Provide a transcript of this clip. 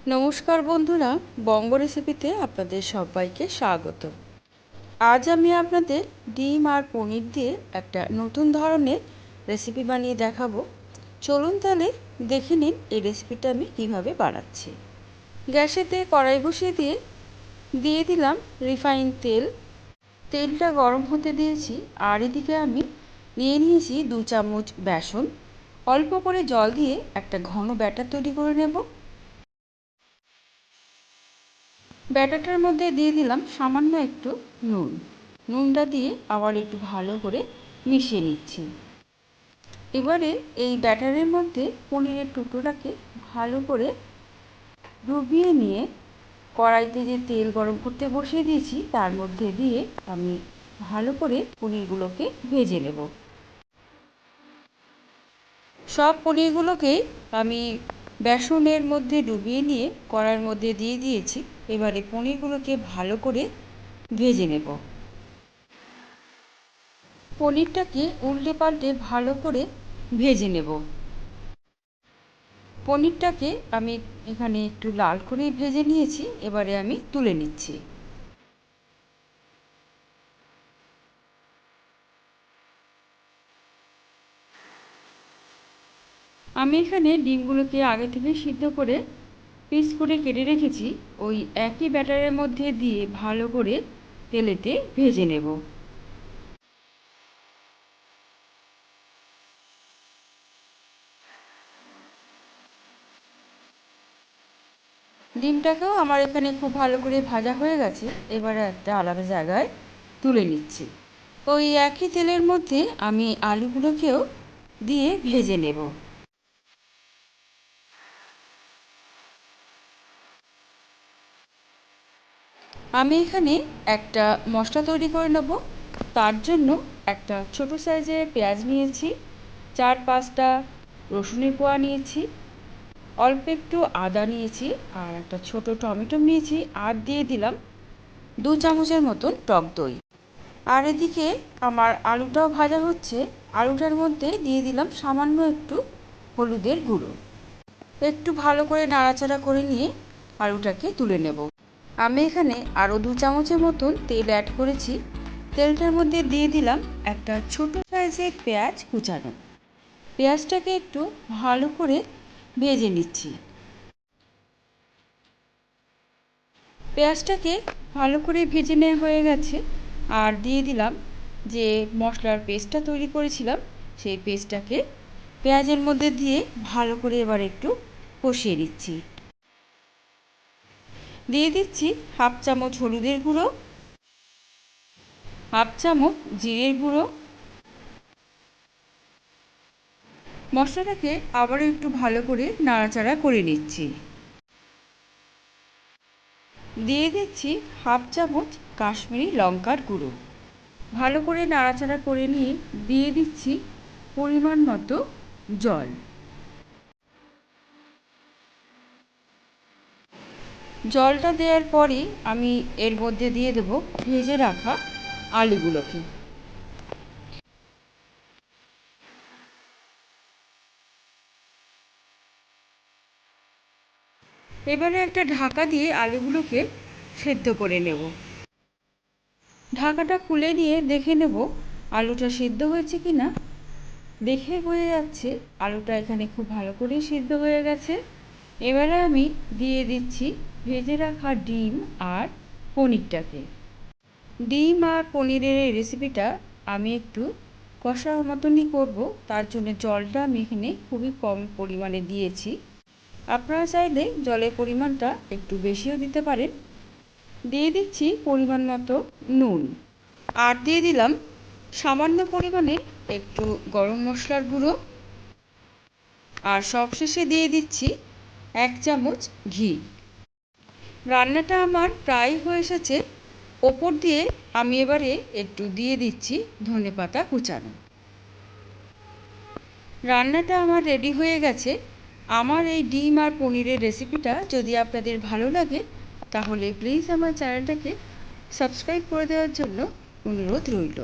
নমস্কার বন্ধুরা, বঙ্গ রেসিপিতে আপনাদের সবাইকে স্বাগত। আজ আমি আপনাদের ডিম আর পনির দিয়ে একটা নতুন ধরনের রেসিপি বানিয়ে দেখাবো। চলুন তাহলে দেখে নিন এই রেসিপিটা আমি কিভাবে বানাচ্ছি। গ্যাসেতে কড়াই বসিয়ে দিয়ে দিলাম রিফাইন তেল। তেলটা গরম হতে দিয়েছি, আর এদিকে আমি নিয়েছি 2 চামচ বেসন। অল্প করে জল দিয়ে একটা ঘন ব্যাটার তৈরি করে নেব। ব্যাটারটার মধ্যে দিয়ে দিলাম সামান্য একটু নুন। নুনটা দিয়ে আবার একটু ভালো করে মিশিয়ে নিচ্ছি। এবারে এই ব্যাটারের মধ্যে পনিরের টুকরোটাকে ভালো করে ডুবিয়ে নিয়ে কড়াইতে যে তেল গরম করতে বসিয়ে দিয়েছি তার মধ্যে দিয়ে আমি ভালো করে পনিরগুলোকে ভেজে নেব। সব পনিরগুলোকে আমি বেসনের মধ্যে ডুবিয়ে নিয়ে কড়াইয়ের মধ্যে দিয়ে দিয়েছি। এবারে পনিরগুলোকে ভালো করে ভেজে নেব। পনিরটাকে উল্টে পাল্টে ভালো করে ভেজে নেব। পনিরটাকে আমি এখানে একটু লাল করে ভেজে নিয়েছি, এবারে আমি তুলে নিচ্ছি। আমি এখানে ডিমগুলোকে আগে থেকে সিদ্ধ করে পিস করে কেটে রেখেছি। ওই একই ব্যাটারের মধ্যে দিয়ে ভালো করে তেলেতে ভেজে নেব। ডিমটাকেও আমার এখানে খুব ভালো করে ভাজা হয়ে গেছে। এবারে একটা আলাদা জায়গায় তুলে নিচ্ছি। ওই একই তেলের মধ্যে আমি আলুগুলোকেও দিয়ে ভেজে নেব। আমি এখানে একটা মশলা তৈরি করে নেব। তার জন্য একটা ছোট সাইজের পেঁয়াজ নিয়েছি, 4-5টা রসুনের কোয়া নিয়েছি, অল্প একটু আদা নিয়েছি, আর একটা ছোট টমেটো নিয়েছি, আর দিয়ে দিলাম 2 চামচের মতন টক দই। আর এদিকে আমার আলুটাও ভাজা হচ্ছে। আলুটার মধ্যে দিয়ে দিলাম সামান্য একটু হলুদের গুঁড়ো। একটু ভালো করে নাড়াচাড়া করে নিয়ে আলুটাকে তুলে নেব। আমি এখানে আরও 2 চামচের মতন তেল অ্যাড করেছি। তেলটার মধ্যে দিয়ে দিলাম একটা ছোট সাইজের পেঁয়াজ কুচানো। পেঁয়াজটাকে একটু ভালো করে ভেজে নিচ্ছি। পেঁয়াজটাকে ভালো করে ভেজে নেওয়া হয়ে গেছে, আর দিয়ে দিলাম যে মশলার পেস্টটা তৈরি করেছিলাম সেই পেস্টটাকে পেঁয়াজের মধ্যে দিয়ে ভালো করে এবার একটু কষিয়ে নিচ্ছি। দিয়ে দিচ্ছি 1/2 চামচ হলুদের গুঁড়ো, 1/2 চামচ জিরের গুঁড়ো। মশলাটাকে আবারও একটু ভালো করে নাড়াচাড়া করে নিচ্ছি। দিয়ে দিচ্ছি 1/2 চামচ কাশ্মীরি লঙ্কার গুঁড়ো। ভালো করে নাড়াচাড়া করে নিয়ে দিয়ে দিচ্ছি পরিমাণ মতো জল। জলটা দেওয়ার পরে আমি এর মধ্যে দিয়ে দেবো ভেজে রাখা আলুগুলোকে। এবারে একটা ঢাকা দিয়ে আলুগুলোকে সেদ্ধ করে নেব। ঢাকাটা খুলে নিয়ে দেখে নেব আলুটা সেদ্ধ হয়েছে কি না। দেখে বোঝা যাচ্ছে আলুটা এখানে খুব ভালো করেই সেদ্ধ হয়ে গেছে। এবারে আমি দিয়ে দিচ্ছি ভেজে রাখা ডিম আর পনিরটাকে। ডিম আর পনিরের এই রেসিপিটা আমি একটু কষা মতনই করবো, তার জন্য জলটা আমি এখানে খুবই কম পরিমাণে দিয়েছি। আপনারা চাইলে জলের পরিমাণটা একটু বেশিও দিতে পারেন। দিয়ে দিচ্ছি পরিমাণ মতো নুন, আর দিয়ে দিলাম সামান্য পরিমাণে একটু গরম মশলার গুঁড়ো, আর সবশেষে দিয়ে দিচ্ছি 1 চামচ ঘি। রান্নাটা আমার প্রায় হয়ে এসেছে। ওপর দিয়ে আমি এবারে একটু দিয়ে দিচ্ছি ধনেপাতা কুচানো। রান্নাটা আমার রেডি হয়ে গেছে। আমার এই ডিম আর পনিরের রেসিপিটা যদি আপনাদের ভালো লাগে তাহলে প্লিজ আমার চ্যানেলটাকে সাবস্ক্রাইব করে দেওয়ার জন্য অনুরোধ রইল।